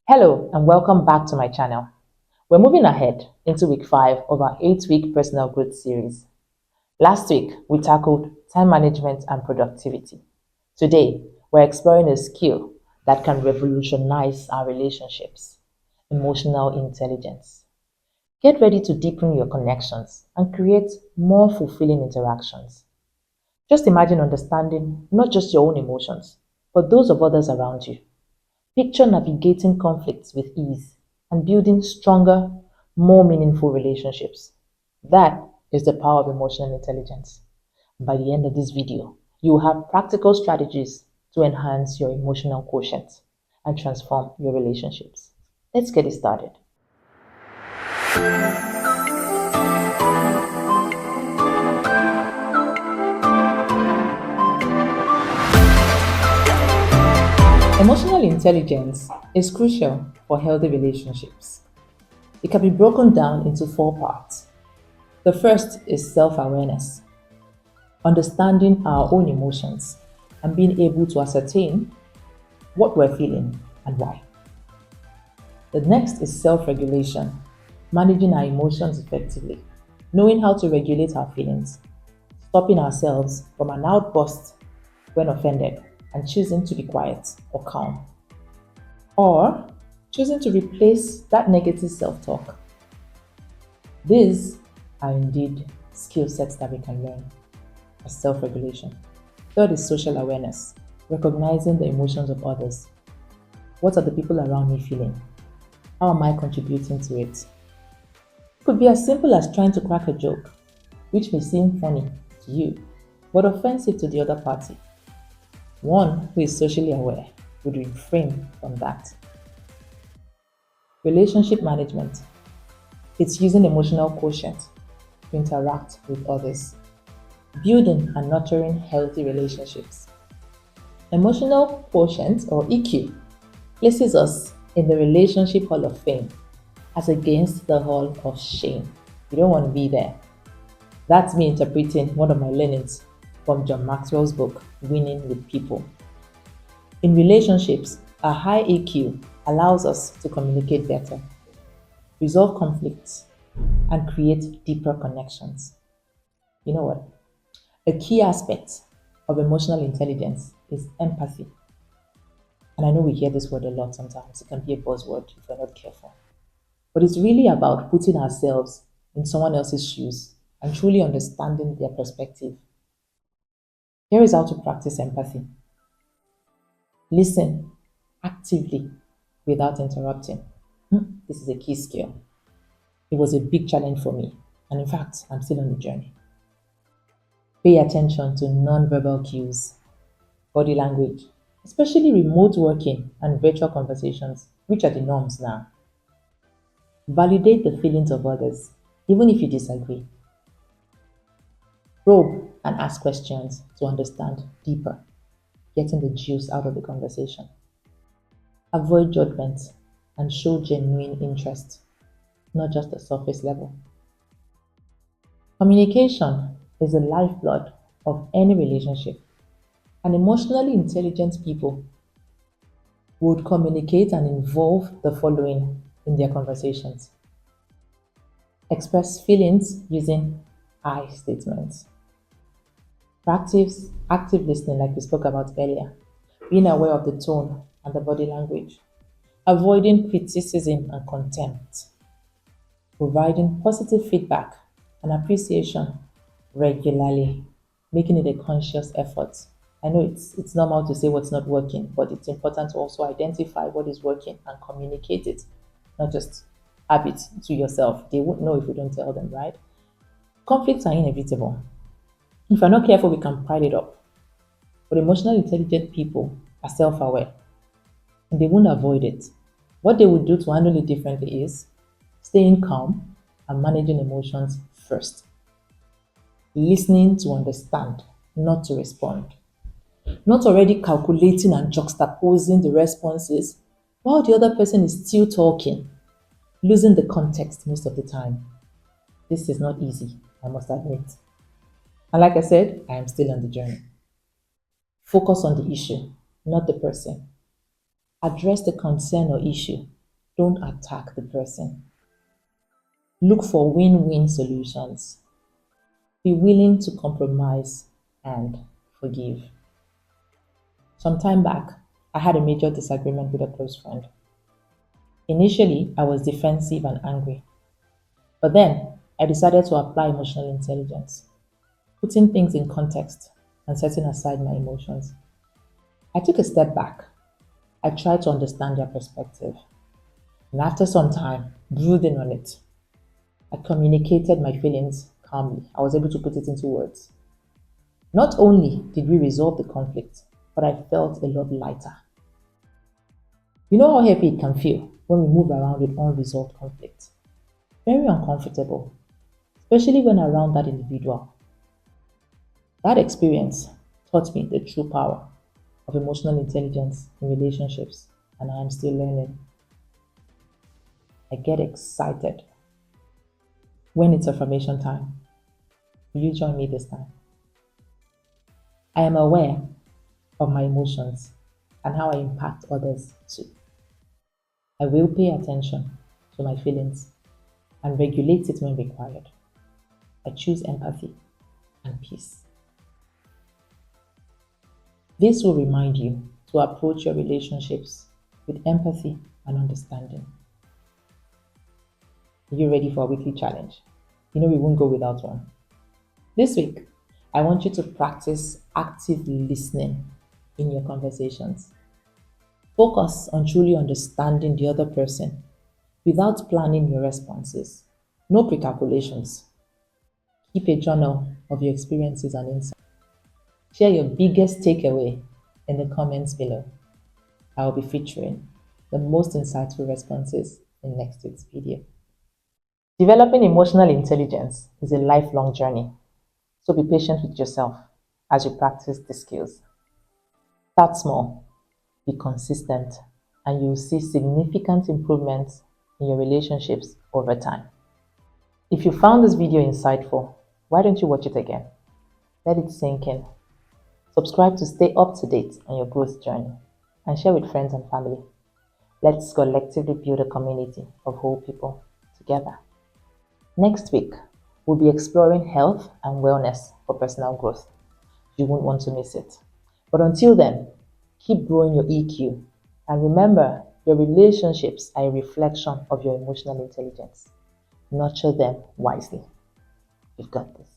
Hello and welcome back to my channel. We're moving ahead into week 5 of our 8-week personal growth series. Last week, we tackled time management and productivity. Today, we're exploring a skill that can revolutionize our relationships: emotional intelligence. Get ready to deepen your connections and create more fulfilling interactions. Just imagine understanding not just your own emotions, but those of others around you. Picture navigating conflicts with ease and building stronger, more meaningful relationships. That is the power of emotional intelligence. By the end of this video, you will have practical strategies to enhance your emotional quotient and transform your relationships. Let's get it started. Emotional intelligence is crucial for healthy relationships. It can be broken down into 4 parts. The first is self-awareness, understanding our own emotions and being able to ascertain what we're feeling and why. The next is self-regulation, managing our emotions effectively, knowing how to regulate our feelings, stopping ourselves from an outburst when offended, and choosing to be quiet or calm, or choosing to replace that negative self-talk. These are indeed skill sets that we can learn as self-regulation. Third is social awareness, recognizing the emotions of others. What are the people around me feeling? How am I contributing to it? It could be as simple as trying to crack a joke, which may seem funny to you, but offensive to the other party. One who is socially aware would refrain from that. Relationship management. It's using emotional quotient to interact with others, building and nurturing healthy relationships. Emotional quotient, or EQ, places us in the Relationship Hall of Fame as against the Hall of Shame. You don't want to be there. That's me interpreting one of my learnings from John Maxwell's book, Winning with People. In relationships, a high EQ allows us to communicate better, resolve conflicts, and create deeper connections. You know what? A key aspect of emotional intelligence is empathy. And I know we hear this word a lot sometimes. It can be a buzzword if we're not careful. But it's really about putting ourselves in someone else's shoes and truly understanding their perspective. Here is how to practice empathy. Listen actively without interrupting. This is a key skill. It was a big challenge for me, and in fact, I'm still on the journey. Pay attention to non-verbal cues, body language, especially remote working and virtual conversations, which are the norms now. Validate the feelings of others, even if you disagree. Probe and ask questions to understand deeper, getting the juice out of the conversation. Avoid judgment and show genuine interest, not just the surface level. Communication is the lifeblood of any relationship, and emotionally intelligent people would communicate and involve the following in their conversations. Express feelings using I statements. Practice active listening, like we spoke about earlier, being aware of the tone and the body language. Avoiding criticism and contempt. Providing positive feedback and appreciation regularly, making it a conscious effort. I know it's normal to say what's not working, but it's important to also identify what is working and communicate it, not just have it to yourself. They won't know if we don't tell them, right? Conflicts are inevitable. If we're not careful, we can pile it up. But emotionally intelligent people are self-aware and they won't avoid it. What they would do to handle it differently is staying calm and managing emotions first. Listening to understand, not to respond. Not already calculating and juxtaposing the responses while the other person is still talking, losing the context most of the time. This is not easy, I must admit. And like I said, I am still on the journey. Focus on the issue, not the person. Address the concern or issue Don't attack the person. Look for win win solutions. Be willing to compromise and forgive. Some time back, I had a major disagreement with a close friend. Initially, I was defensive and angry, but then I decided to apply emotional intelligence, putting things in context and setting aside my emotions. I took a step back. I tried to understand their perspective, and after some time, brooding on it, I communicated my feelings calmly. I was able to put it into words. Not only did we resolve the conflict, but I felt a lot lighter. You know how happy it can feel when we move around with unresolved conflict? Very uncomfortable, especially when around that individual. That experience taught me the true power of emotional intelligence in relationships, and I am still learning. I get excited when it's affirmation time. Will you join me this time? I am aware of my emotions and how I impact others too. I will pay attention to my feelings and regulate it when required. I choose empathy and peace. This will remind you to approach your relationships with empathy and understanding. Are you ready for a weekly challenge? You know we won't go without one. This week, I want you to practice active listening in your conversations. Focus on truly understanding the other person without planning your responses. No pre-calculations. Keep a journal of your experiences and insights. Share your biggest takeaway in the comments below. I will be featuring the most insightful responses in next week's video. Developing emotional intelligence is a lifelong journey, so be patient with yourself as you practice the skills. Start small, be consistent, and you will see significant improvements in your relationships over time. If you found this video insightful, why don't you watch it again? Let it sink in. Subscribe to stay up to date on your growth journey and share with friends and family. Let's collectively build a community of whole people together. Next week, we'll be exploring health and wellness for personal growth. You won't want to miss it. But until then, keep growing your EQ. And remember, your relationships are a reflection of your emotional intelligence. Nurture them wisely. You've got this.